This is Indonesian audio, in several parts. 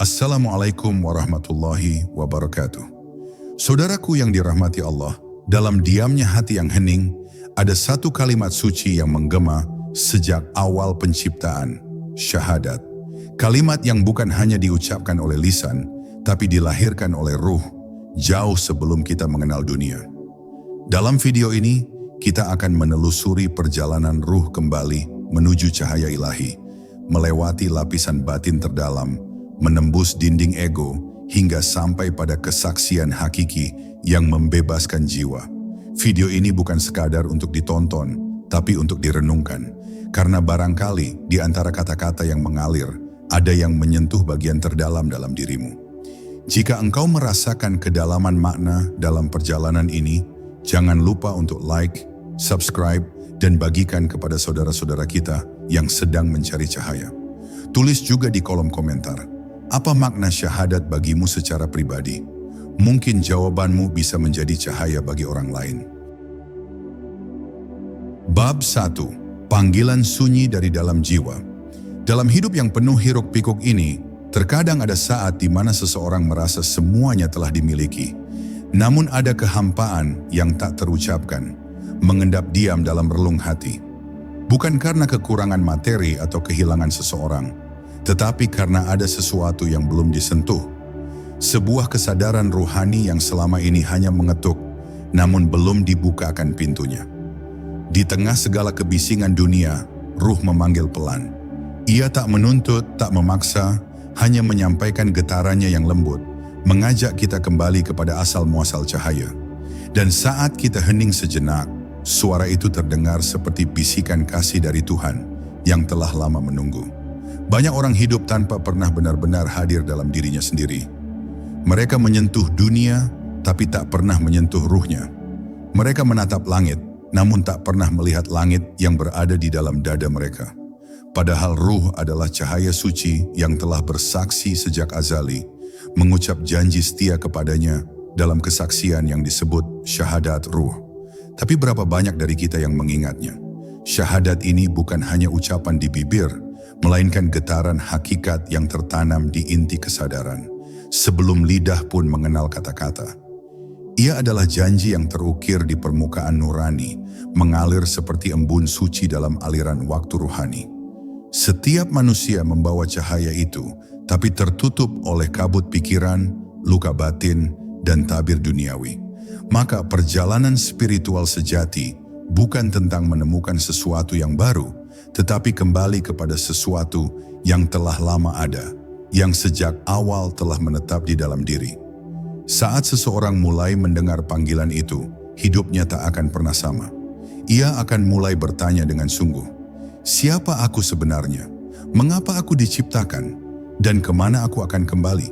Assalamualaikum warahmatullahi wabarakatuh. Saudaraku yang dirahmati Allah, dalam diamnya hati yang hening, ada satu kalimat suci yang menggema sejak awal penciptaan, syahadat. Kalimat yang bukan hanya diucapkan oleh lisan, tapi dilahirkan oleh ruh, jauh sebelum kita mengenal dunia. Dalam video ini, kita akan menelusuri perjalanan ruh kembali menuju cahaya ilahi, melewati lapisan batin terdalam, menembus dinding ego, hingga sampai pada kesaksian hakiki yang membebaskan jiwa. Video ini bukan sekadar untuk ditonton, tapi untuk direnungkan. Karena barangkali di antara kata-kata yang mengalir, ada yang menyentuh bagian terdalam dalam dirimu. Jika engkau merasakan kedalaman makna dalam perjalanan ini, jangan lupa untuk like, subscribe, dan bagikan kepada saudara-saudara kita yang sedang mencari cahaya. Tulis juga di kolom komentar, apa makna syahadat bagimu secara pribadi? Mungkin jawabanmu bisa menjadi cahaya bagi orang lain. Bab 1. Panggilan sunyi dari dalam jiwa. Dalam hidup yang penuh hiruk-pikuk ini, terkadang ada saat di mana seseorang merasa semuanya telah dimiliki. Namun ada kehampaan yang tak terucapkan, mengendap diam dalam relung hati. Bukan karena kekurangan materi atau kehilangan seseorang, tetapi karena ada sesuatu yang belum disentuh. Sebuah kesadaran ruhani yang selama ini hanya mengetuk, namun belum dibukakan pintunya. Di tengah segala kebisingan dunia, ruh memanggil pelan. Ia tak menuntut, tak memaksa, hanya menyampaikan getarannya yang lembut, mengajak kita kembali kepada asal-muasal cahaya. Dan saat kita hening sejenak, suara itu terdengar seperti bisikan kasih dari Tuhan yang telah lama menunggu. Banyak orang hidup tanpa pernah benar-benar hadir dalam dirinya sendiri. Mereka menyentuh dunia, tapi tak pernah menyentuh ruhnya. Mereka menatap langit, namun tak pernah melihat langit yang berada di dalam dada mereka. Padahal ruh adalah cahaya suci yang telah bersaksi sejak azali, mengucap janji setia kepadanya dalam kesaksian yang disebut syahadat ruh. Tapi berapa banyak dari kita yang mengingatnya? Syahadat ini bukan hanya ucapan di bibir, melainkan getaran hakikat yang tertanam di inti kesadaran, sebelum lidah pun mengenal kata-kata. Ia adalah janji yang terukir di permukaan nurani, mengalir seperti embun suci dalam aliran waktu ruhani. Setiap manusia membawa cahaya itu, tapi tertutup oleh kabut pikiran, luka batin, dan tabir duniawi. Maka perjalanan spiritual sejati bukan tentang menemukan sesuatu yang baru, tetapi kembali kepada sesuatu yang telah lama ada, yang sejak awal telah menetap di dalam diri. Saat seseorang mulai mendengar panggilan itu, hidupnya tak akan pernah sama. Ia akan mulai bertanya dengan sungguh, siapa aku sebenarnya? Mengapa aku diciptakan? Dan kemana aku akan kembali?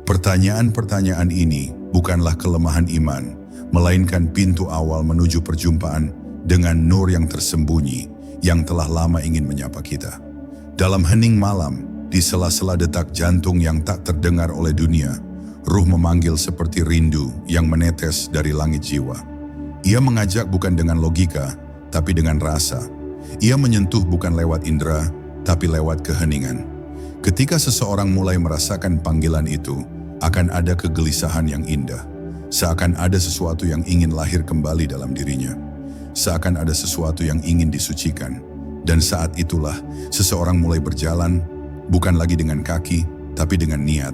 Pertanyaan-pertanyaan ini bukanlah kelemahan iman, melainkan pintu awal menuju perjumpaan dengan nur yang tersembunyi, yang telah lama ingin menyapa kita. Dalam hening malam, di sela-sela detak jantung yang tak terdengar oleh dunia, ruh memanggil seperti rindu yang menetes dari langit jiwa. Ia mengajak bukan dengan logika, tapi dengan rasa. Ia menyentuh bukan lewat indera, tapi lewat keheningan. Ketika seseorang mulai merasakan panggilan itu, akan ada kegelisahan yang indah. Seakan ada sesuatu yang ingin lahir kembali dalam dirinya. Seakan ada sesuatu yang ingin disucikan. Dan saat itulah seseorang mulai berjalan, bukan lagi dengan kaki, tapi dengan niat.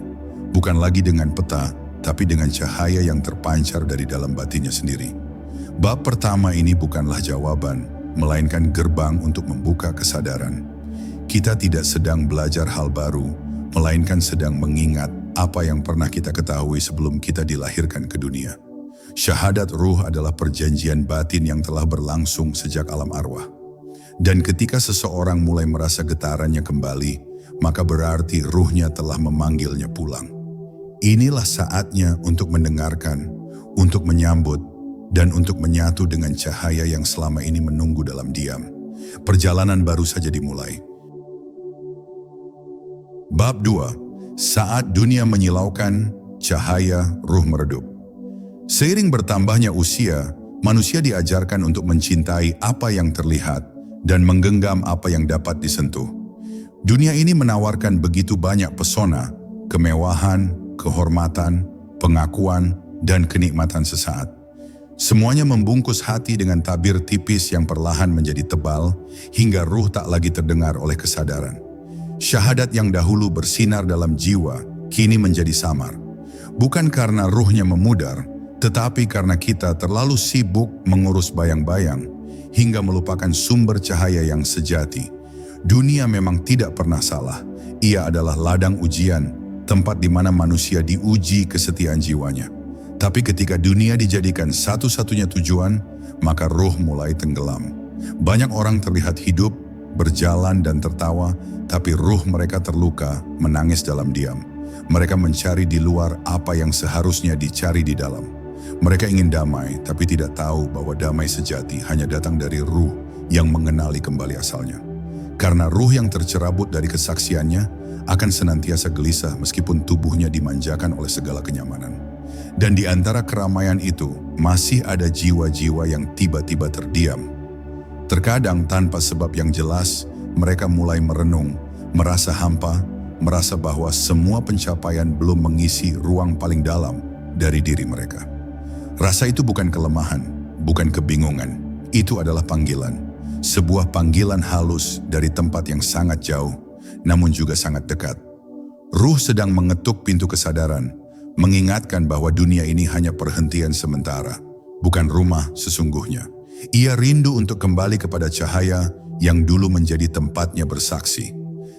Bukan lagi dengan peta, tapi dengan cahaya yang terpancar dari dalam batinnya sendiri. Bab pertama ini bukanlah jawaban, melainkan gerbang untuk membuka kesadaran. Kita tidak sedang belajar hal baru, melainkan sedang mengingat apa yang pernah kita ketahui sebelum kita dilahirkan ke dunia. Syahadat ruh adalah perjanjian batin yang telah berlangsung sejak alam arwah. Dan ketika seseorang mulai merasa getarannya kembali, maka berarti ruhnya telah memanggilnya pulang. Inilah saatnya untuk mendengarkan, untuk menyambut, dan untuk menyatu dengan cahaya yang selama ini menunggu dalam diam. Perjalanan baru saja dimulai. Bab 2. Saat dunia menyilaukan, cahaya ruh meredup. Seiring bertambahnya usia, manusia diajarkan untuk mencintai apa yang terlihat dan menggenggam apa yang dapat disentuh. Dunia ini menawarkan begitu banyak pesona, kemewahan, kehormatan, pengakuan, dan kenikmatan sesaat. Semuanya membungkus hati dengan tabir tipis yang perlahan menjadi tebal hingga ruh tak lagi terdengar oleh kesadaran. Syahadat yang dahulu bersinar dalam jiwa kini menjadi samar. Bukan karena ruhnya memudar, tetapi karena kita terlalu sibuk mengurus bayang-bayang hingga melupakan sumber cahaya yang sejati. Dunia memang tidak pernah salah. Ia adalah ladang ujian, tempat di mana manusia diuji kesetiaan jiwanya. Tapi ketika dunia dijadikan satu-satunya tujuan, maka ruh mulai tenggelam. Banyak orang terlihat hidup, berjalan dan tertawa, tapi ruh mereka terluka, menangis dalam diam. Mereka mencari di luar apa yang seharusnya dicari di dalam. Mereka ingin damai, tapi tidak tahu bahwa damai sejati hanya datang dari ruh yang mengenali kembali asalnya. Karena ruh yang tercerabut dari kesaksiannya akan senantiasa gelisah meskipun tubuhnya dimanjakan oleh segala kenyamanan. Dan di antara keramaian itu, masih ada jiwa-jiwa yang tiba-tiba terdiam. Terkadang tanpa sebab yang jelas, mereka mulai merenung, merasa hampa, merasa bahwa semua pencapaian belum mengisi ruang paling dalam dari diri mereka. Rasa itu bukan kelemahan, bukan kebingungan. Itu adalah panggilan. Sebuah panggilan halus dari tempat yang sangat jauh, namun juga sangat dekat. Ruh sedang mengetuk pintu kesadaran, mengingatkan bahwa dunia ini hanya perhentian sementara, bukan rumah sesungguhnya. Ia rindu untuk kembali kepada cahaya yang dulu menjadi tempatnya bersaksi.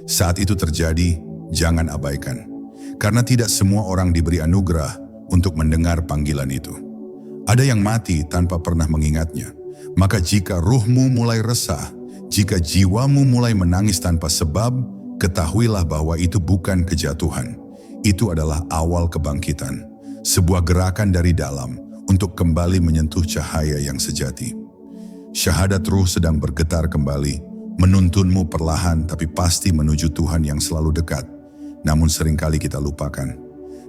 Saat itu terjadi, jangan abaikan. Karena tidak semua orang diberi anugerah untuk mendengar panggilan itu. Ada yang mati tanpa pernah mengingatnya. Maka jika ruhmu mulai resah, jika jiwamu mulai menangis tanpa sebab, ketahuilah bahwa itu bukan kejatuhan. Itu adalah awal kebangkitan, sebuah gerakan dari dalam untuk kembali menyentuh cahaya yang sejati. Syahadat ruh sedang bergetar kembali, menuntunmu perlahan tapi pasti menuju Tuhan yang selalu dekat, namun seringkali kita lupakan.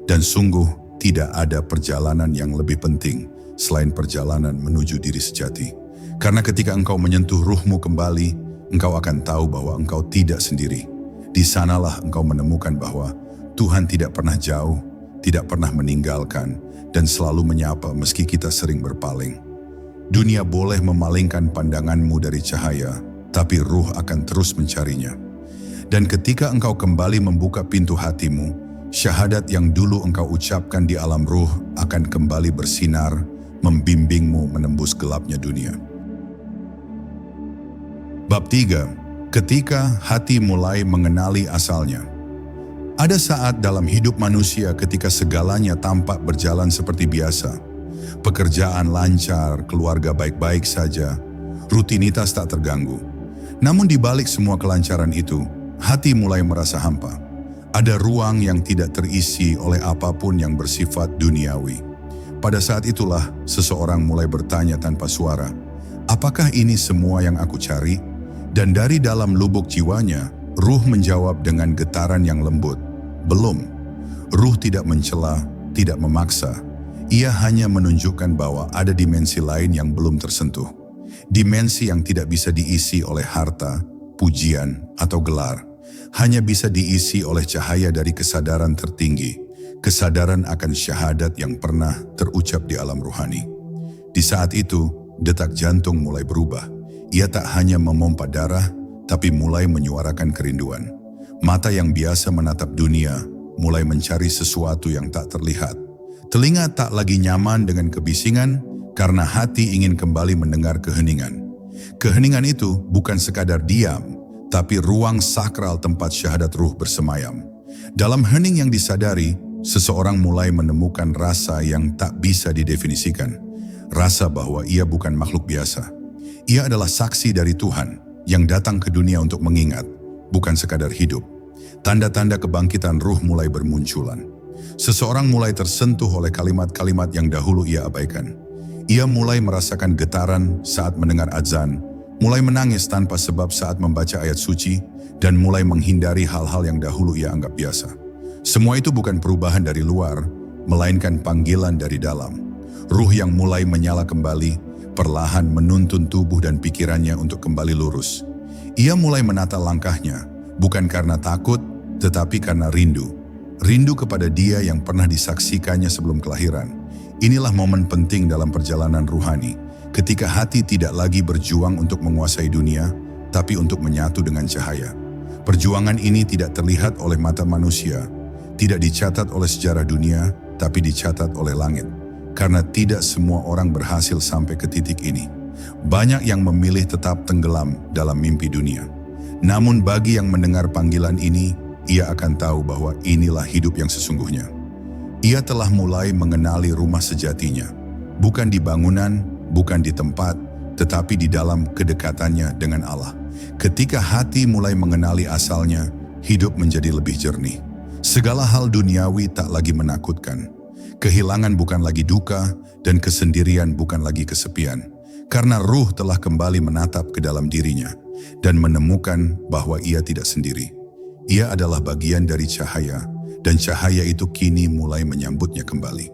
Dan sungguh tidak ada perjalanan yang lebih penting selain perjalanan menuju diri sejati. Karena ketika engkau menyentuh ruhmu kembali, engkau akan tahu bahwa engkau tidak sendiri. Di sanalah engkau menemukan bahwa Tuhan tidak pernah jauh, tidak pernah meninggalkan, dan selalu menyapa meski kita sering berpaling. Dunia boleh memalingkan pandanganmu dari cahaya, tapi ruh akan terus mencarinya. Dan ketika engkau kembali membuka pintu hatimu, syahadat yang dulu engkau ucapkan di alam ruh akan kembali bersinar, membimbingmu menembus gelapnya dunia. Bab 3. Ketika hati mulai mengenali asalnya. Ada saat dalam hidup manusia ketika segalanya tampak berjalan seperti biasa. Pekerjaan lancar, keluarga baik-baik saja, rutinitas tak terganggu. Namun di balik semua kelancaran itu, hati mulai merasa hampa. Ada ruang yang tidak terisi oleh apapun yang bersifat duniawi. Pada saat itulah seseorang mulai bertanya tanpa suara, apakah ini semua yang aku cari? Dan dari dalam lubuk jiwanya, ruh menjawab dengan getaran yang lembut, belum. Ruh tidak mencela, tidak memaksa. Ia hanya menunjukkan bahwa ada dimensi lain yang belum tersentuh. Dimensi yang tidak bisa diisi oleh harta, pujian, atau gelar. Hanya bisa diisi oleh cahaya dari kesadaran tertinggi. Kesadaran akan syahadat yang pernah terucap di alam ruhani. Di saat itu, detak jantung mulai berubah. Ia tak hanya memompa darah, tapi mulai menyuarakan kerinduan. Mata yang biasa menatap dunia mulai mencari sesuatu yang tak terlihat. Telinga tak lagi nyaman dengan kebisingan karena hati ingin kembali mendengar keheningan. Keheningan itu bukan sekadar diam, tapi ruang sakral tempat syahadat ruh bersemayam. Dalam hening yang disadari, seseorang mulai menemukan rasa yang tak bisa didefinisikan. Rasa bahwa ia bukan makhluk biasa. Ia adalah saksi dari Tuhan yang datang ke dunia untuk mengingat, bukan sekadar hidup. Tanda-tanda kebangkitan ruh mulai bermunculan. Seseorang mulai tersentuh oleh kalimat-kalimat yang dahulu ia abaikan. Ia mulai merasakan getaran saat mendengar azan, mulai menangis tanpa sebab saat membaca ayat suci, dan mulai menghindari hal-hal yang dahulu ia anggap biasa. Semua itu bukan perubahan dari luar, melainkan panggilan dari dalam. Ruh yang mulai menyala kembali, perlahan menuntun tubuh dan pikirannya untuk kembali lurus. Ia mulai menata langkahnya, bukan karena takut, tetapi karena rindu. rindu kepada Dia yang pernah disaksikannya sebelum kelahiran. Inilah momen penting dalam perjalanan ruhani, ketika hati tidak lagi berjuang untuk menguasai dunia, tapi untuk menyatu dengan cahaya. Perjuangan ini tidak terlihat oleh mata manusia, tidak dicatat oleh sejarah dunia, tapi dicatat oleh langit. Karena tidak semua orang berhasil sampai ke titik ini. Banyak yang memilih tetap tenggelam dalam mimpi dunia. Namun bagi yang mendengar panggilan ini, ia akan tahu bahwa inilah hidup yang sesungguhnya. Ia telah mulai mengenali rumah sejatinya, bukan di bangunan, bukan di tempat, tetapi di dalam kedekatannya dengan Allah. Ketika hati mulai mengenali asalnya, hidup menjadi lebih jernih. Segala hal duniawi tak lagi menakutkan. Kehilangan bukan lagi duka, dan kesendirian bukan lagi kesepian. Karena ruh telah kembali menatap ke dalam dirinya, dan menemukan bahwa ia tidak sendiri. Ia adalah bagian dari cahaya, dan cahaya itu kini mulai menyambutnya kembali.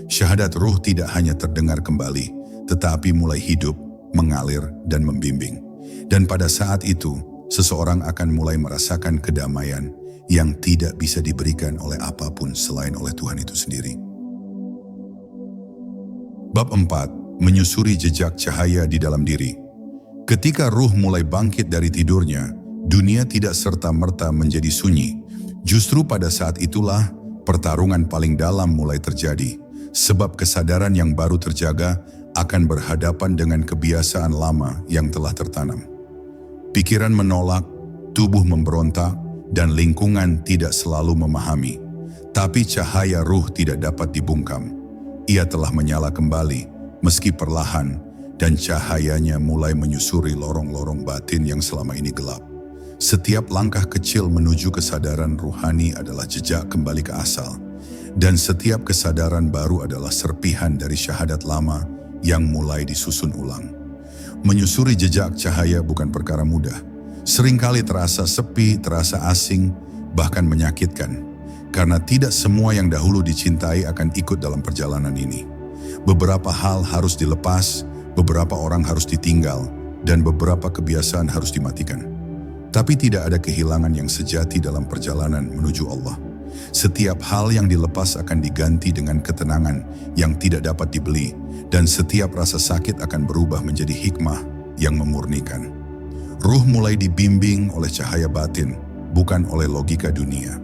Syahadat ruh tidak hanya terdengar kembali, tetapi mulai hidup, mengalir, dan membimbing. Dan pada saat itu, seseorang akan mulai merasakan kedamaian yang tidak bisa diberikan oleh apapun selain oleh Tuhan itu sendiri. Bab 4. Menyusuri jejak cahaya di dalam diri. Ketika ruh mulai bangkit dari tidurnya, dunia tidak serta-merta menjadi sunyi. Justru pada saat itulah pertarungan paling dalam mulai terjadi, sebab kesadaran yang baru terjaga akan berhadapan dengan kebiasaan lama yang telah tertanam. Pikiran menolak, tubuh memberontak, dan lingkungan tidak selalu memahami. Tapi cahaya ruh tidak dapat dibungkam. Ia telah menyala kembali, meski perlahan, dan cahayanya mulai menyusuri lorong-lorong batin yang selama ini gelap. Setiap langkah kecil menuju kesadaran ruhani adalah jejak kembali ke asal, dan setiap kesadaran baru adalah serpihan dari syahadat lama yang mulai disusun ulang. Menyusuri jejak cahaya bukan perkara mudah. Seringkali terasa sepi, terasa asing, bahkan menyakitkan. Karena tidak semua yang dahulu dicintai akan ikut dalam perjalanan ini. Beberapa hal harus dilepas, beberapa orang harus ditinggal, dan beberapa kebiasaan harus dimatikan. Tapi tidak ada kehilangan yang sejati dalam perjalanan menuju Allah. Setiap hal yang dilepas akan diganti dengan ketenangan yang tidak dapat dibeli, dan setiap rasa sakit akan berubah menjadi hikmah yang memurnikan. Ruh mulai dibimbing oleh cahaya batin, bukan oleh logika dunia.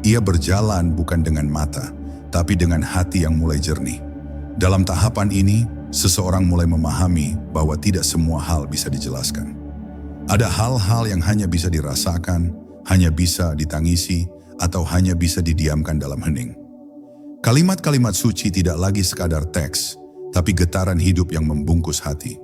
Ia berjalan bukan dengan mata, tapi dengan hati yang mulai jernih. Dalam tahapan ini, seseorang mulai memahami bahwa tidak semua hal bisa dijelaskan. Ada hal-hal yang hanya bisa dirasakan, hanya bisa ditangisi, atau hanya bisa didiamkan dalam hening. Kalimat-kalimat suci tidak lagi sekadar teks, tapi getaran hidup yang membungkus hati.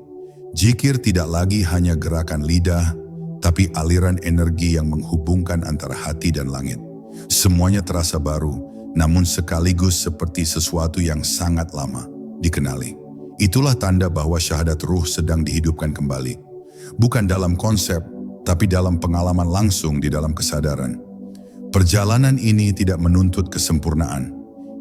Zikir tidak lagi hanya gerakan lidah, tapi aliran energi yang menghubungkan antara hati dan langit. Semuanya terasa baru, namun sekaligus seperti sesuatu yang sangat lama dikenali. Itulah tanda bahwa syahadat ruh sedang dihidupkan kembali. Bukan dalam konsep, tapi dalam pengalaman langsung di dalam kesadaran. Perjalanan ini tidak menuntut kesempurnaan.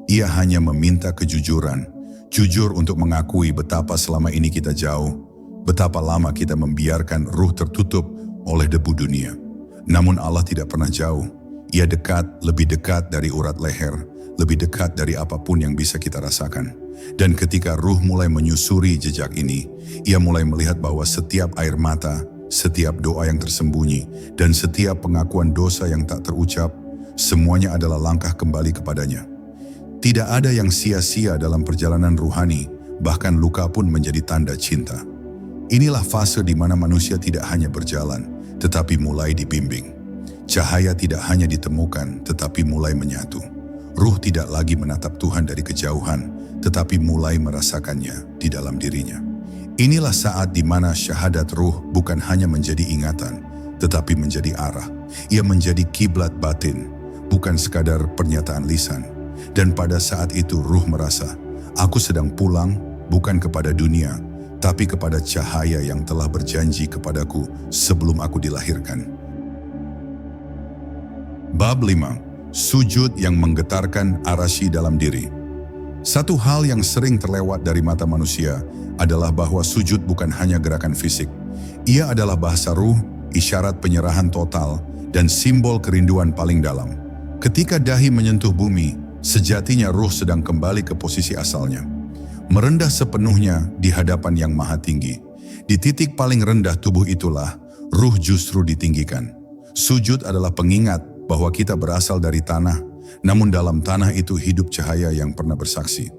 Ia hanya meminta kejujuran. Jujur untuk mengakui betapa selama ini kita jauh, betapa lama kita membiarkan ruh tertutup oleh debu dunia. Namun Allah tidak pernah jauh. Ia dekat, lebih dekat dari urat leher, lebih dekat dari apapun yang bisa kita rasakan. Dan ketika ruh mulai menyusuri jejak ini, ia mulai melihat bahwa setiap air mata, setiap doa yang tersembunyi, dan setiap pengakuan dosa yang tak terucap, semuanya adalah langkah kembali kepadanya. Tidak ada yang sia-sia dalam perjalanan ruhani, bahkan luka pun menjadi tanda cinta. Inilah fase di mana manusia tidak hanya berjalan, tetapi mulai dibimbing. Cahaya tidak hanya ditemukan, tetapi mulai menyatu. Ruh tidak lagi menatap Tuhan dari kejauhan, tetapi mulai merasakannya di dalam dirinya. Inilah saat di mana syahadat ruh bukan hanya menjadi ingatan, tetapi menjadi arah. Ia menjadi kiblat batin, bukan sekadar pernyataan lisan. Dan pada saat itu ruh merasa, aku sedang pulang bukan kepada dunia, tapi kepada cahaya yang telah berjanji kepadaku sebelum aku dilahirkan. Bab 5. Sujud yang menggetarkan arasy dalam diri. Satu hal yang sering terlewat dari mata manusia adalah bahwa sujud bukan hanya gerakan fisik. Ia adalah bahasa ruh, isyarat penyerahan total, dan simbol kerinduan paling dalam. Ketika dahi menyentuh bumi, sejatinya ruh sedang kembali ke posisi asalnya. Merendah sepenuhnya di hadapan Yang Maha Tinggi. Di titik paling rendah tubuh itulah, ruh justru ditinggikan. Sujud adalah pengingat bahwa kita berasal dari tanah, namun dalam tanah itu hidup cahaya yang pernah bersaksi.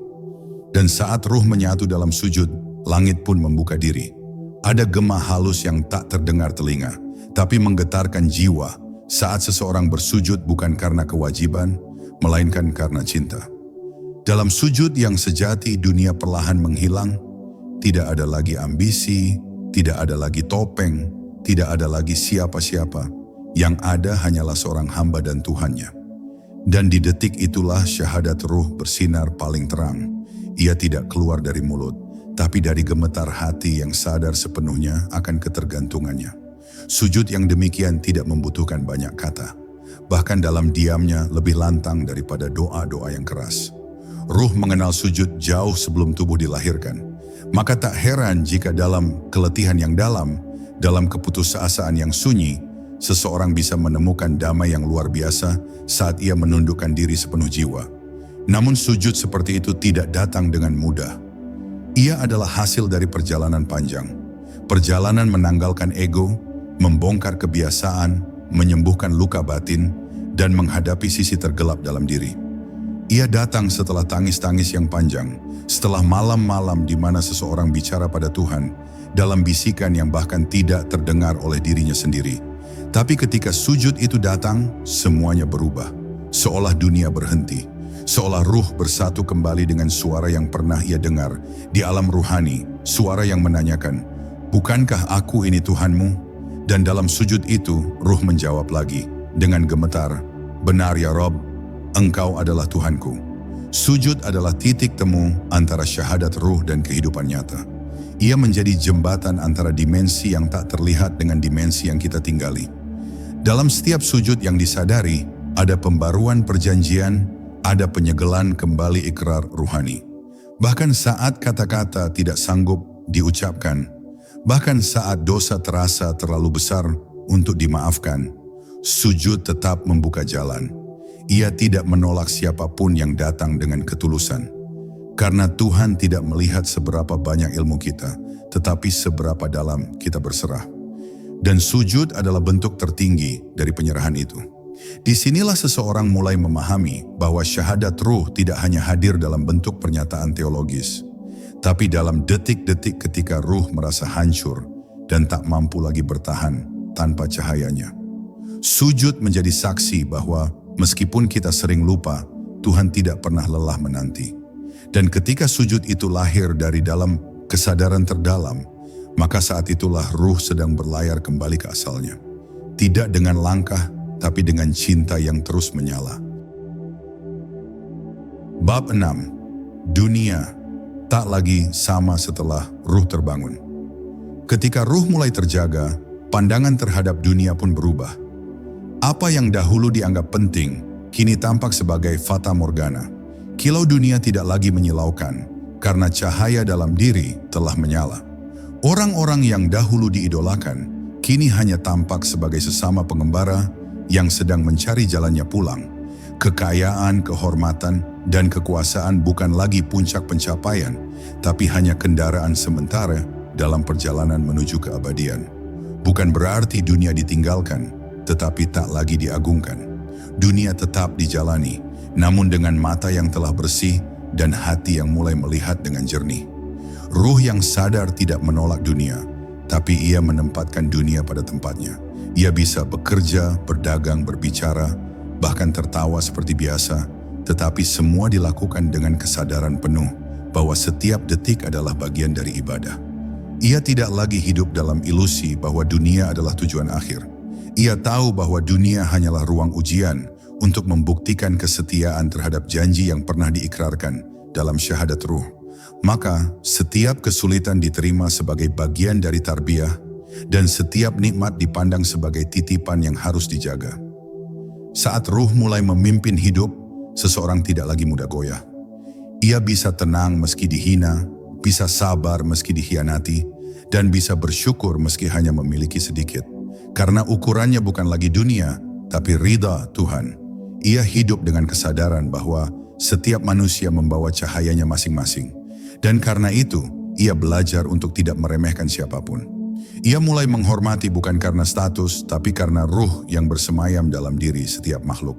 Dan saat ruh menyatu dalam sujud, langit pun membuka diri. Ada gema halus yang tak terdengar telinga, tapi menggetarkan jiwa saat seseorang bersujud bukan karena kewajiban, melainkan karena cinta. Dalam sujud yang sejati, dunia perlahan menghilang. Tidak ada lagi ambisi, tidak ada lagi topeng, tidak ada lagi siapa-siapa. Yang ada hanyalah seorang hamba dan Tuhannya. Dan di detik itulah syahadat ruh bersinar paling terang. Ia tidak keluar dari mulut, tapi dari gemetar hati yang sadar sepenuhnya akan ketergantungannya. Sujud yang demikian tidak membutuhkan banyak kata. Bahkan dalam diamnya lebih lantang daripada doa-doa yang keras. Ruh mengenal sujud jauh sebelum tubuh dilahirkan. Maka tak heran jika dalam keletihan yang dalam keputusasaan yang sunyi, seseorang bisa menemukan damai yang luar biasa saat ia menundukkan diri sepenuh jiwa. Namun sujud seperti itu tidak datang dengan mudah. Ia adalah hasil dari perjalanan panjang. Perjalanan menanggalkan ego, membongkar kebiasaan, menyembuhkan luka batin, dan menghadapi sisi tergelap dalam diri. Ia datang setelah tangis-tangis yang panjang, setelah malam-malam di mana seseorang bicara pada Tuhan, dalam bisikan yang bahkan tidak terdengar oleh dirinya sendiri. Tapi ketika sujud itu datang, semuanya berubah. Seolah dunia berhenti, seolah ruh bersatu kembali dengan suara yang pernah ia dengar di alam ruhani, suara yang menanyakan, "Bukankah aku ini Tuhanmu?" Dan dalam sujud itu, ruh menjawab lagi dengan gemetar, "Benar ya Rob, Engkau adalah Tuhanku." Sujud adalah titik temu antara syahadat ruh dan kehidupan nyata. Ia menjadi jembatan antara dimensi yang tak terlihat dengan dimensi yang kita tinggali. Dalam setiap sujud yang disadari, ada pembaruan perjanjian, ada penyegelan kembali ikrar ruhani. Bahkan saat kata-kata tidak sanggup diucapkan, bahkan saat dosa terasa terlalu besar untuk dimaafkan, sujud tetap membuka jalan. Ia tidak menolak siapapun yang datang dengan ketulusan. Karena Tuhan tidak melihat seberapa banyak ilmu kita, tetapi seberapa dalam kita berserah. Dan sujud adalah bentuk tertinggi dari penyerahan itu. Disinilah seseorang mulai memahami bahwa syahadat ruh tidak hanya hadir dalam bentuk pernyataan teologis, tapi dalam detik-detik ketika ruh merasa hancur dan tak mampu lagi bertahan tanpa cahayanya. Sujud menjadi saksi bahwa meskipun kita sering lupa, Tuhan tidak pernah lelah menanti. Dan ketika sujud itu lahir dari dalam kesadaran terdalam, maka saat itulah ruh sedang berlayar kembali ke asalnya. Tidak dengan langkah, tapi dengan cinta yang terus menyala. Bab 6. Dunia tak lagi sama setelah ruh terbangun. Ketika ruh mulai terjaga, pandangan terhadap dunia pun berubah. Apa yang dahulu dianggap penting, kini tampak sebagai fata morgana. Kilau dunia tidak lagi menyilaukan, karena cahaya dalam diri telah menyala. Orang-orang yang dahulu diidolakan, kini hanya tampak sebagai sesama pengembara yang sedang mencari jalannya pulang. Kekayaan, kehormatan, dan kekuasaan bukan lagi puncak pencapaian, tapi hanya kendaraan sementara dalam perjalanan menuju keabadian. Bukan berarti dunia ditinggalkan, tetapi tak lagi diagungkan. Dunia tetap dijalani, namun dengan mata yang telah bersih dan hati yang mulai melihat dengan jernih. Ruh yang sadar tidak menolak dunia, tapi ia menempatkan dunia pada tempatnya. Ia bisa bekerja, berdagang, berbicara, bahkan tertawa seperti biasa, tetapi semua dilakukan dengan kesadaran penuh bahwa setiap detik adalah bagian dari ibadah. Ia tidak lagi hidup dalam ilusi bahwa dunia adalah tujuan akhir. Ia tahu bahwa dunia hanyalah ruang ujian untuk membuktikan kesetiaan terhadap janji yang pernah diikrarkan dalam syahadat ruh. Maka setiap kesulitan diterima sebagai bagian dari tarbiyah dan setiap nikmat dipandang sebagai titipan yang harus dijaga. Saat ruh mulai memimpin hidup, seseorang tidak lagi mudah goyah. Ia bisa tenang meski dihina, bisa sabar meski dikhianati, dan bisa bersyukur meski hanya memiliki sedikit. Karena ukurannya bukan lagi dunia, tapi ridha Tuhan. Ia hidup dengan kesadaran bahwa setiap manusia membawa cahayanya masing-masing. Dan karena itu, ia belajar untuk tidak meremehkan siapapun. Ia mulai menghormati bukan karena status, tapi karena ruh yang bersemayam dalam diri setiap makhluk.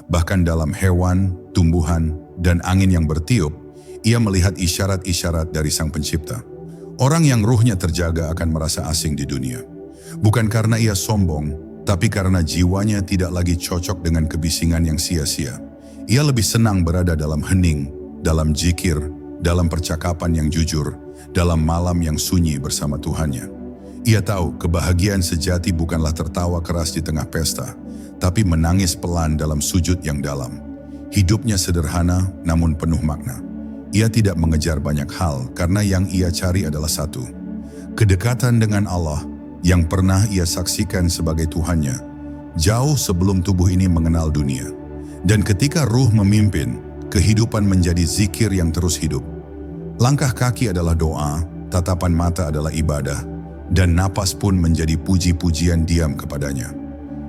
Bahkan dalam hewan, tumbuhan, dan angin yang bertiup, ia melihat isyarat-isyarat dari Sang Pencipta. Orang yang ruhnya terjaga akan merasa asing di dunia. Bukan karena ia sombong, tapi karena jiwanya tidak lagi cocok dengan kebisingan yang sia-sia. Ia lebih senang berada dalam hening, dalam zikir, dalam percakapan yang jujur, dalam malam yang sunyi bersama Tuhannya. Ia tahu kebahagiaan sejati bukanlah tertawa keras di tengah pesta, tapi menangis pelan dalam sujud yang dalam. Hidupnya sederhana namun penuh makna. Ia tidak mengejar banyak hal karena yang ia cari adalah satu. Kedekatan dengan Allah yang pernah ia saksikan sebagai Tuhannya, jauh sebelum tubuh ini mengenal dunia. Dan ketika ruh memimpin, kehidupan menjadi zikir yang terus hidup. Langkah kaki adalah doa, tatapan mata adalah ibadah, dan napas pun menjadi puji-pujian diam kepadanya.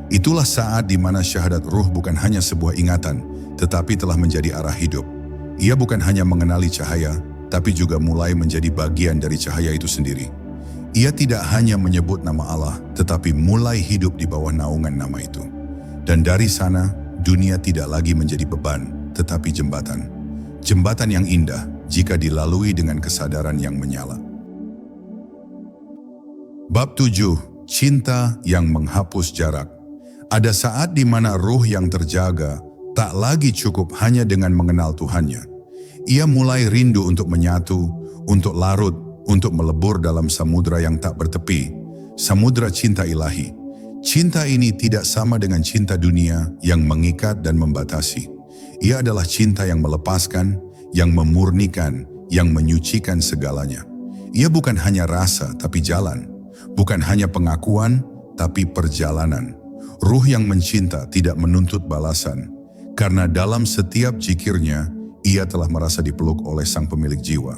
Itulah saat di mana syahadat ruh bukan hanya sebuah ingatan, tetapi telah menjadi arah hidup. Ia bukan hanya mengenali cahaya, tapi juga mulai menjadi bagian dari cahaya itu sendiri. Ia tidak hanya menyebut nama Allah, tetapi mulai hidup di bawah naungan nama itu. Dan dari sana, dunia tidak lagi menjadi beban, tetapi jembatan. Jembatan yang indah jika dilalui dengan kesadaran yang menyala. Bab 7. Cinta yang menghapus jarak. Ada saat di mana ruh yang terjaga tak lagi cukup hanya dengan mengenal Tuhannya. Ia mulai rindu untuk menyatu, untuk larut, untuk melebur dalam samudra yang tak bertepi, samudra cinta ilahi. Cinta ini tidak sama dengan cinta dunia yang mengikat dan membatasi. Ia adalah cinta yang melepaskan, yang memurnikan, yang menyucikan segalanya. Ia bukan hanya rasa tapi jalan. Bukan hanya pengakuan, tapi perjalanan. Ruh yang mencinta tidak menuntut balasan, karena dalam setiap zikirnya, ia telah merasa dipeluk oleh Sang Pemilik jiwa.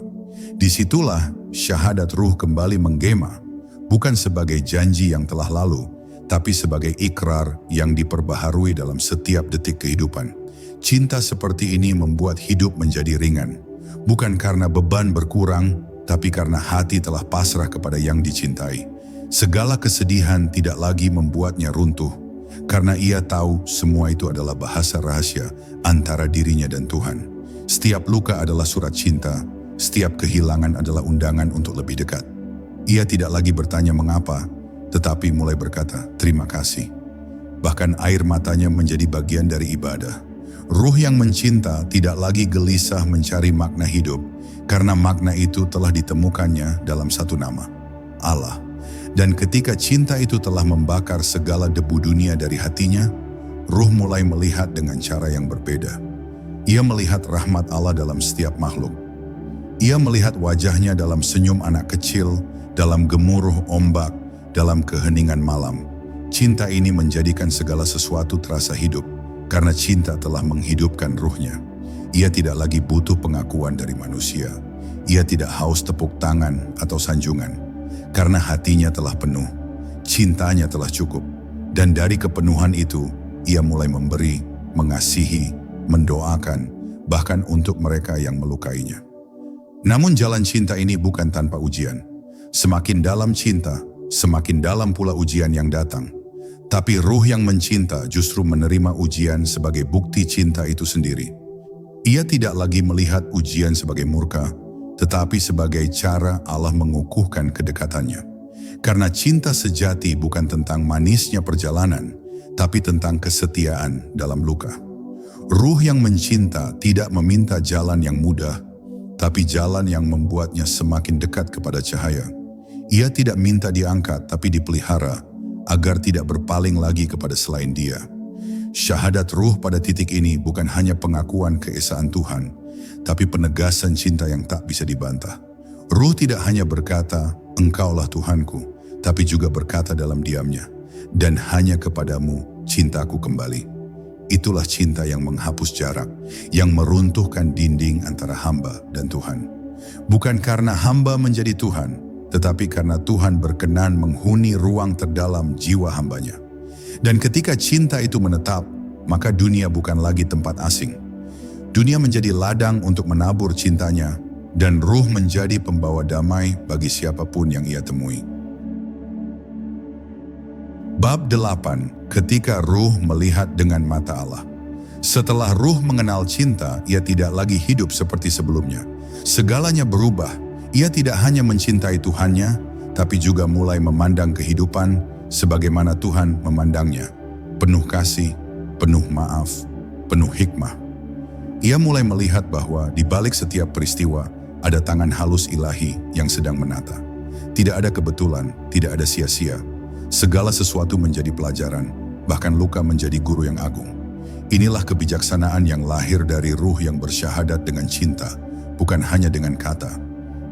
Disitulah syahadat ruh kembali menggema, bukan sebagai janji yang telah lalu, tapi sebagai ikrar yang diperbaharui dalam setiap detik kehidupan. Cinta seperti ini membuat hidup menjadi ringan, bukan karena beban berkurang, tapi karena hati telah pasrah kepada yang dicintai. Segala kesedihan tidak lagi membuatnya runtuh, karena ia tahu semua itu adalah bahasa rahasia antara dirinya dan Tuhan. Setiap luka adalah surat cinta, setiap kehilangan adalah undangan untuk lebih dekat. Ia tidak lagi bertanya mengapa, tetapi mulai berkata terima kasih. Bahkan air matanya menjadi bagian dari ibadah. Ruh yang mencinta tidak lagi gelisah mencari makna hidup, karena makna itu telah ditemukannya dalam satu nama, Allah. Dan ketika cinta itu telah membakar segala debu dunia dari hatinya, ruh mulai melihat dengan cara yang berbeda. Ia melihat rahmat Allah dalam setiap makhluk. Ia melihat wajahnya dalam senyum anak kecil, dalam gemuruh ombak, dalam keheningan malam. Cinta ini menjadikan segala sesuatu terasa hidup, karena cinta telah menghidupkan ruhnya. Ia tidak lagi butuh pengakuan dari manusia. Ia tidak haus tepuk tangan atau sanjungan. Karena hatinya telah penuh, cintanya telah cukup. Dan dari kepenuhan itu, ia mulai memberi, mengasihi, mendoakan, bahkan untuk mereka yang melukainya. Namun jalan cinta ini bukan tanpa ujian. Semakin dalam cinta, semakin dalam pula ujian yang datang. Tapi ruh yang mencinta justru menerima ujian sebagai bukti cinta itu sendiri. Ia tidak lagi melihat ujian sebagai murka, tetapi sebagai cara Allah mengukuhkan kedekatannya. Karena cinta sejati bukan tentang manisnya perjalanan, tapi tentang kesetiaan dalam luka. Ruh yang mencinta tidak meminta jalan yang mudah, tapi jalan yang membuatnya semakin dekat kepada cahaya. Ia tidak minta diangkat, tapi dipelihara, agar tidak berpaling lagi kepada selain Dia. Syahadat ruh pada titik ini bukan hanya pengakuan keesaan Tuhan, tapi penegasan cinta yang tak bisa dibantah. Ruh tidak hanya berkata, Engkaulah Tuhanku, tapi juga berkata dalam diamnya, dan hanya kepadamu cintaku kembali. Itulah cinta yang menghapus jarak, yang meruntuhkan dinding antara hamba dan Tuhan. Bukan karena hamba menjadi Tuhan, tetapi karena Tuhan berkenan menghuni ruang terdalam jiwa hambanya. Dan ketika cinta itu menetap, maka dunia bukan lagi tempat asing. Dunia menjadi ladang untuk menabur cintanya, dan Ruh menjadi pembawa damai bagi siapapun yang ia temui. Bab 8. Ketika Ruh melihat dengan mata Allah. Setelah Ruh mengenal cinta, ia tidak lagi hidup seperti sebelumnya. Segalanya berubah. Ia tidak hanya mencintai Tuhannya, tapi juga mulai memandang kehidupan sebagaimana Tuhan memandangnya. Penuh kasih, penuh maaf, penuh hikmah. Ia mulai melihat bahwa di balik setiap peristiwa ada tangan halus ilahi yang sedang menata. Tidak ada kebetulan, tidak ada sia-sia. Segala sesuatu menjadi pelajaran, bahkan luka menjadi guru yang agung. Inilah kebijaksanaan yang lahir dari Ruh yang bersyahadat dengan cinta, bukan hanya dengan kata.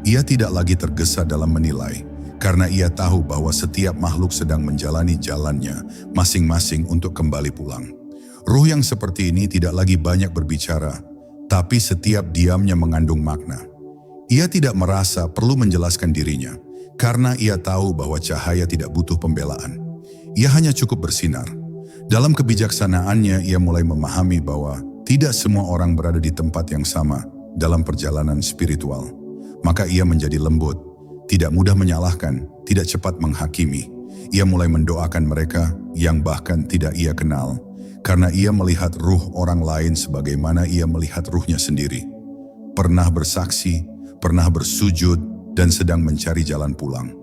Ia tidak lagi tergesa dalam menilai, karena ia tahu bahwa setiap makhluk sedang menjalani jalannya masing-masing untuk kembali pulang. Ruh yang seperti ini tidak lagi banyak berbicara, tapi setiap diamnya mengandung makna. Ia tidak merasa perlu menjelaskan dirinya, karena ia tahu bahwa cahaya tidak butuh pembelaan. Ia hanya cukup bersinar. Dalam kebijaksanaannya, ia mulai memahami bahwa tidak semua orang berada di tempat yang sama dalam perjalanan spiritual. Maka ia menjadi lembut, tidak mudah menyalahkan, tidak cepat menghakimi. Ia mulai mendoakan mereka yang bahkan tidak ia kenal, karena ia melihat ruh orang lain sebagaimana ia melihat ruhnya sendiri. Pernah bersaksi, pernah bersujud, dan sedang mencari jalan pulang.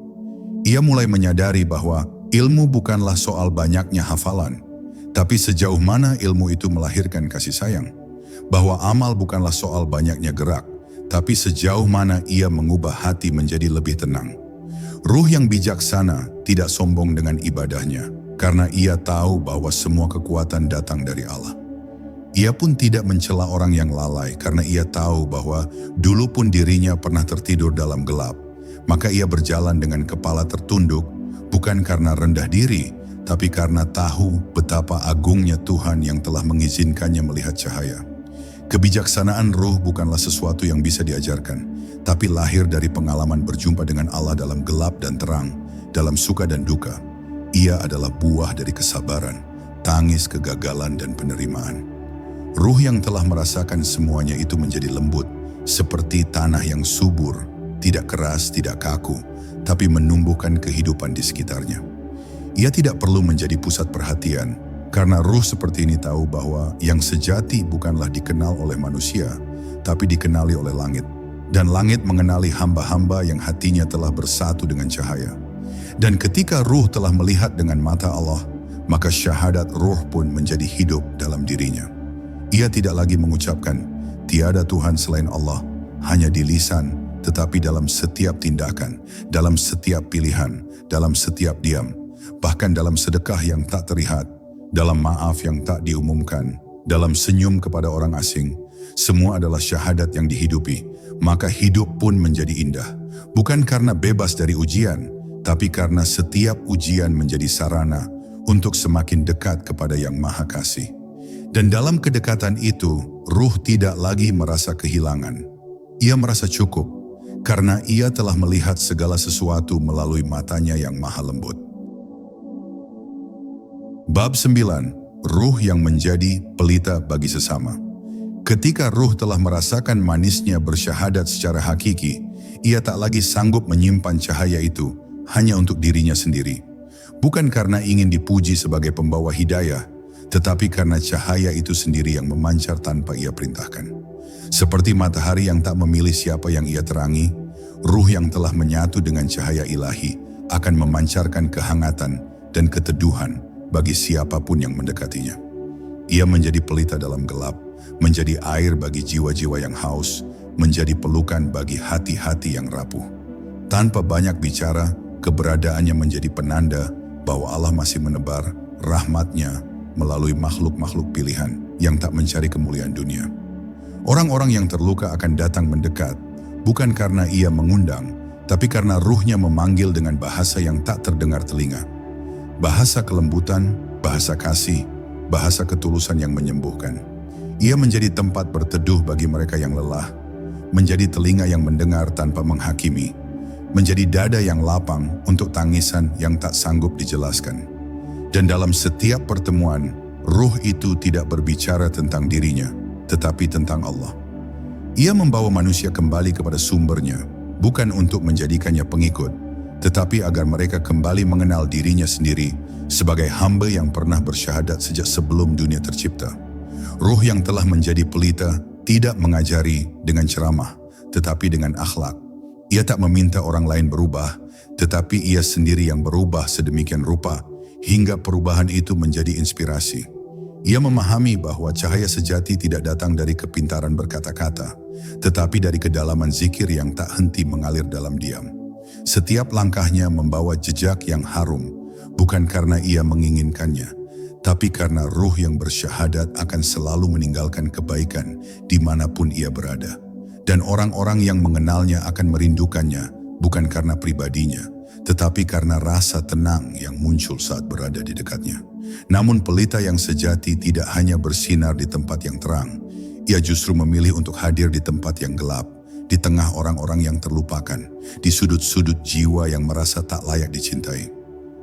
Ia mulai menyadari bahwa ilmu bukanlah soal banyaknya hafalan, tapi sejauh mana ilmu itu melahirkan kasih sayang. Bahwa amal bukanlah soal banyaknya gerak, tapi sejauh mana ia mengubah hati menjadi lebih tenang. Ruh yang bijaksana tidak sombong dengan ibadahnya, karena ia tahu bahwa semua kekuatan datang dari Allah. Ia pun tidak mencela orang yang lalai karena ia tahu bahwa dulu pun dirinya pernah tertidur dalam gelap. Maka ia berjalan dengan kepala tertunduk, bukan karena rendah diri, tapi karena tahu betapa agungnya Tuhan yang telah mengizinkannya melihat cahaya. Kebijaksanaan Ruh bukanlah sesuatu yang bisa diajarkan, tapi lahir dari pengalaman berjumpa dengan Allah dalam gelap dan terang, dalam suka dan duka. Ia adalah buah dari kesabaran, tangis kegagalan dan penerimaan. Ruh yang telah merasakan semuanya itu menjadi lembut, seperti tanah yang subur, tidak keras, tidak kaku, tapi menumbuhkan kehidupan di sekitarnya. Ia tidak perlu menjadi pusat perhatian, karena Ruh seperti ini tahu bahwa yang sejati bukanlah dikenal oleh manusia, tapi dikenali oleh langit. Dan langit mengenali hamba-hamba yang hatinya telah bersatu dengan cahaya. Dan ketika Ruh telah melihat dengan mata Allah, maka syahadat Ruh pun menjadi hidup dalam dirinya. Ia tidak lagi mengucapkan, tiada Tuhan selain Allah, hanya di lisan, tetapi dalam setiap tindakan, dalam setiap pilihan, dalam setiap diam, bahkan dalam sedekah yang tak terlihat, dalam maaf yang tak diumumkan, dalam senyum kepada orang asing, semua adalah syahadat yang dihidupi, maka hidup pun menjadi indah. Bukan karena bebas dari ujian, tapi karena setiap ujian menjadi sarana untuk semakin dekat kepada Yang Maha Kasih. Dan dalam kedekatan itu, Ruh tidak lagi merasa kehilangan. Ia merasa cukup, karena ia telah melihat segala sesuatu melalui matanya yang maha lembut. Bab 9. Ruh yang menjadi pelita bagi sesama. Ketika Ruh telah merasakan manisnya bersyahadat secara hakiki, ia tak lagi sanggup menyimpan cahaya itu hanya untuk dirinya sendiri. Bukan karena ingin dipuji sebagai pembawa hidayah, tetapi karena cahaya itu sendiri yang memancar tanpa ia perintahkan. Seperti matahari yang tak memilih siapa yang ia terangi, Ruh yang telah menyatu dengan cahaya ilahi akan memancarkan kehangatan dan keteduhan bagi siapapun yang mendekatinya. Ia menjadi pelita dalam gelap, menjadi air bagi jiwa-jiwa yang haus, menjadi pelukan bagi hati-hati yang rapuh. Tanpa banyak bicara, keberadaannya menjadi penanda bahwa Allah masih menebar rahmat-Nya melalui makhluk-makhluk pilihan yang tak mencari kemuliaan dunia. Orang-orang yang terluka akan datang mendekat, bukan karena ia mengundang, tapi karena Ruhnya memanggil dengan bahasa yang tak terdengar telinga. Bahasa kelembutan, bahasa kasih, bahasa ketulusan yang menyembuhkan. Ia menjadi tempat berteduh bagi mereka yang lelah, menjadi telinga yang mendengar tanpa menghakimi, menjadi dada yang lapang untuk tangisan yang tak sanggup dijelaskan. Dan dalam setiap pertemuan, Ruh itu tidak berbicara tentang dirinya, tetapi tentang Allah. Ia membawa manusia kembali kepada sumbernya, bukan untuk menjadikannya pengikut, tetapi agar mereka kembali mengenal dirinya sendiri sebagai hamba yang pernah bersyahadat sejak sebelum dunia tercipta. Ruh yang telah menjadi pelita tidak mengajari dengan ceramah, tetapi dengan akhlak. Ia tak meminta orang lain berubah, tetapi ia sendiri yang berubah sedemikian rupa, hingga perubahan itu menjadi inspirasi. Ia memahami bahwa cahaya sejati tidak datang dari kepintaran berkata-kata, tetapi dari kedalaman zikir yang tak henti mengalir dalam diam. Setiap langkahnya membawa jejak yang harum, bukan karena ia menginginkannya, tapi karena ruh yang bersyahadat akan selalu meninggalkan kebaikan dimanapun ia berada. Dan orang-orang yang mengenalnya akan merindukannya, bukan karena pribadinya, tetapi karena rasa tenang yang muncul saat berada di dekatnya. Namun pelita yang sejati tidak hanya bersinar di tempat yang terang, ia justru memilih untuk hadir di tempat yang gelap, di tengah orang-orang yang terlupakan, di sudut-sudut jiwa yang merasa tak layak dicintai.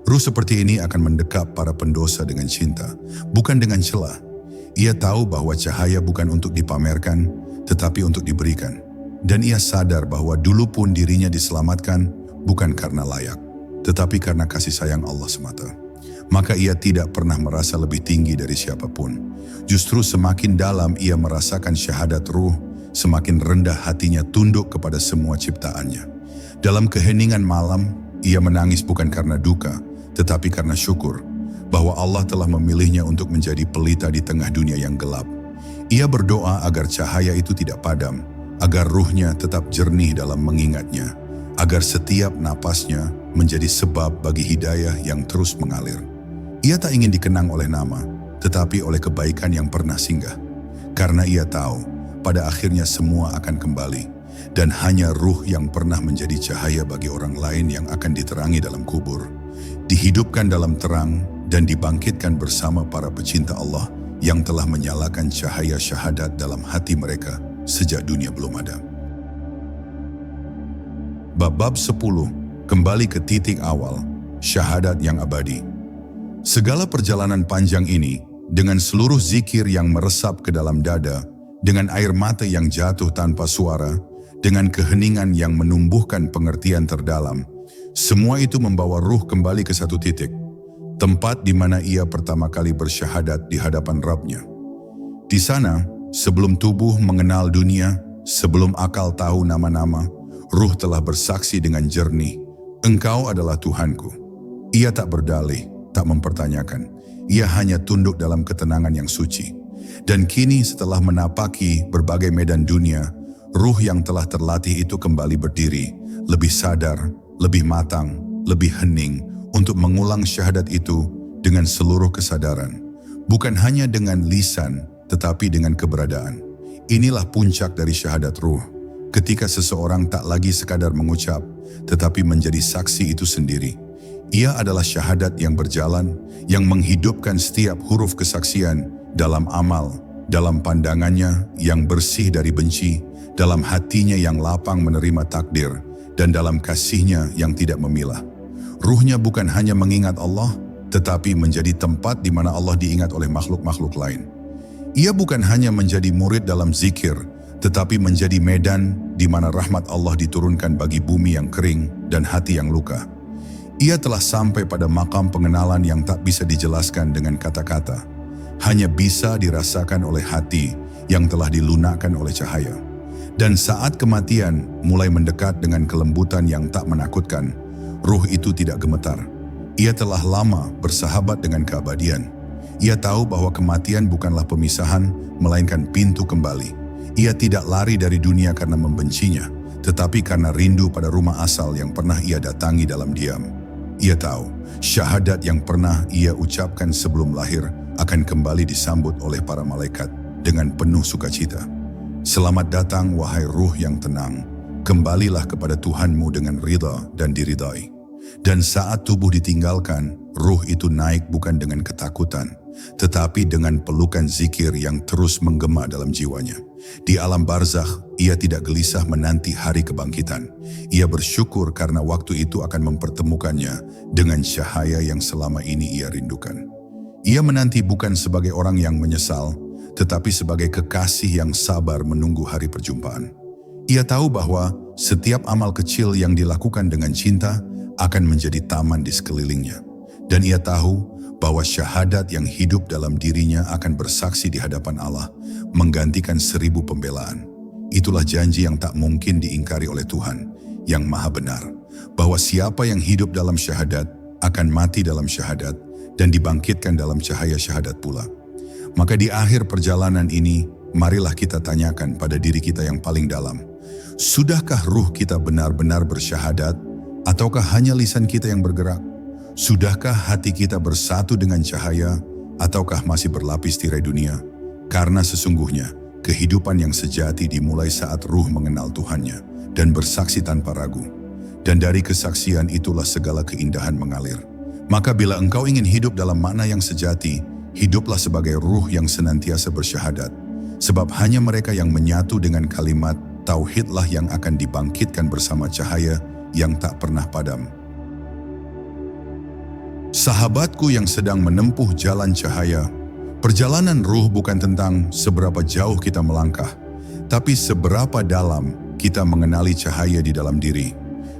Ruh seperti ini akan mendekap para pendosa dengan cinta, bukan dengan celah. Ia tahu bahwa cahaya bukan untuk dipamerkan, tetapi untuk diberikan. Dan ia sadar bahwa dulu pun dirinya diselamatkan, bukan karena layak, tetapi karena kasih sayang Allah semata. Maka ia tidak pernah merasa lebih tinggi dari siapapun. Justru semakin dalam ia merasakan syahadat ruh, semakin rendah hatinya tunduk kepada semua ciptaannya. Dalam keheningan malam, ia menangis bukan karena duka, tetapi karena syukur bahwa Allah telah memilihnya untuk menjadi pelita di tengah dunia yang gelap. Ia berdoa agar cahaya itu tidak padam, agar ruhnya tetap jernih dalam mengingatnya, agar setiap napasnya menjadi sebab bagi hidayah yang terus mengalir. Ia tak ingin dikenang oleh nama, tetapi oleh kebaikan yang pernah singgah. Karena ia tahu, pada akhirnya semua akan kembali, dan hanya ruh yang pernah menjadi cahaya bagi orang lain yang akan diterangi dalam kubur, dihidupkan dalam terang, dan dibangkitkan bersama para pecinta Allah yang telah menyalakan cahaya syahadat dalam hati mereka sejak dunia belum ada. Bab 10, kembali ke titik awal, syahadat yang abadi. Segala perjalanan panjang ini, dengan seluruh zikir yang meresap ke dalam dada, dengan air mata yang jatuh tanpa suara, dengan keheningan yang menumbuhkan pengertian terdalam, semua itu membawa ruh kembali ke satu titik, tempat di mana ia pertama kali bersyahadat di hadapan Rabb-Nya. Di sana, sebelum tubuh mengenal dunia, sebelum akal tahu nama-nama, ruh telah bersaksi dengan jernih, "Engkau adalah Tuhanku." Ia tak berdalih, tak mempertanyakan. Ia hanya tunduk dalam ketenangan yang suci. Dan kini setelah menapaki berbagai medan dunia, ruh yang telah terlatih itu kembali berdiri, lebih sadar, lebih matang, lebih hening, untuk mengulang syahadat itu dengan seluruh kesadaran. Bukan hanya dengan lisan, tetapi dengan keberadaan. Inilah puncak dari syahadat ruh, ketika seseorang tak lagi sekadar mengucap, tetapi menjadi saksi itu sendiri. Ia adalah syahadat yang berjalan, yang menghidupkan setiap huruf kesaksian dalam amal, dalam pandangannya yang bersih dari benci, dalam hatinya yang lapang menerima takdir, dan dalam kasihnya yang tidak memilah. Ruhnya bukan hanya mengingat Allah, tetapi menjadi tempat di mana Allah diingat oleh makhluk-makhluk lain. Ia bukan hanya menjadi murid dalam zikir, tetapi menjadi medan di mana rahmat Allah diturunkan bagi bumi yang kering dan hati yang luka. Ia telah sampai pada makam pengenalan yang tak bisa dijelaskan dengan kata-kata, hanya bisa dirasakan oleh hati yang telah dilunakkan oleh cahaya. Dan saat kematian mulai mendekat dengan kelembutan yang tak menakutkan, ruh itu tidak gemetar. Ia telah lama bersahabat dengan keabadian. Ia tahu bahwa kematian bukanlah pemisahan, melainkan pintu kembali. Ia tidak lari dari dunia karena membencinya, tetapi karena rindu pada rumah asal yang pernah ia datangi dalam diam. Ia tahu, syahadat yang pernah ia ucapkan sebelum lahir akan kembali disambut oleh para malaikat dengan penuh sukacita. Selamat datang wahai ruh yang tenang, kembalilah kepada Tuhanmu dengan ridha dan diridai. Dan saat tubuh ditinggalkan, ruh itu naik bukan dengan ketakutan, tetapi dengan pelukan zikir yang terus menggema dalam jiwanya. Di alam barzakh, ia tidak gelisah menanti hari kebangkitan. Ia bersyukur karena waktu itu akan mempertemukannya dengan cahaya yang selama ini ia rindukan. Ia menanti bukan sebagai orang yang menyesal, tetapi sebagai kekasih yang sabar menunggu hari perjumpaan. Ia tahu bahwa setiap amal kecil yang dilakukan dengan cinta akan menjadi taman di sekelilingnya. Dan ia tahu bahwa syahadat yang hidup dalam dirinya akan bersaksi di hadapan Allah, menggantikan 1000 pembelaan. Itulah janji yang tak mungkin diingkari oleh Tuhan, yang maha benar, bahwa siapa yang hidup dalam syahadat akan mati dalam syahadat dan dibangkitkan dalam cahaya syahadat pula. Maka di akhir perjalanan ini, marilah kita tanyakan pada diri kita yang paling dalam, sudahkah ruh kita benar-benar bersyahadat, ataukah hanya lisan kita yang bergerak? Sudahkah hati kita bersatu dengan cahaya, ataukah masih berlapis tirai dunia? Karena sesungguhnya, kehidupan yang sejati dimulai saat ruh mengenal Tuhannya dan bersaksi tanpa ragu. Dan dari kesaksian itulah segala keindahan mengalir. Maka bila engkau ingin hidup dalam makna yang sejati, hiduplah sebagai ruh yang senantiasa bersyahadat. Sebab hanya mereka yang menyatu dengan kalimat tauhidlah yang akan dibangkitkan bersama cahaya yang tak pernah padam. Sahabatku yang sedang menempuh jalan cahaya, perjalanan ruh bukan tentang seberapa jauh kita melangkah, tapi seberapa dalam kita mengenali cahaya di dalam diri.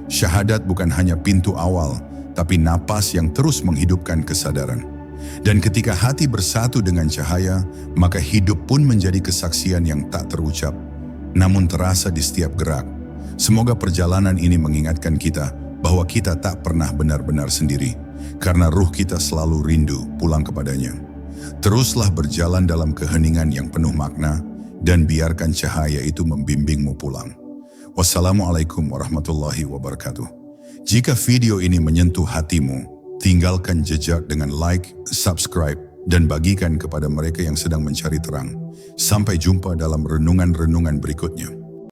Syahadat bukan hanya pintu awal, tapi napas yang terus menghidupkan kesadaran. Dan ketika hati bersatu dengan cahaya, maka hidup pun menjadi kesaksian yang tak terucap, namun terasa di setiap gerak. Semoga perjalanan ini mengingatkan kita bahwa kita tak pernah benar-benar sendiri, karena ruh kita selalu rindu pulang kepadanya. Teruslah berjalan dalam keheningan yang penuh makna, dan biarkan cahaya itu membimbingmu pulang. Wassalamualaikum warahmatullahi wabarakatuh. Jika video ini menyentuh hatimu, tinggalkan jejak dengan like, subscribe, dan bagikan kepada mereka yang sedang mencari terang. Sampai jumpa dalam renungan-renungan berikutnya.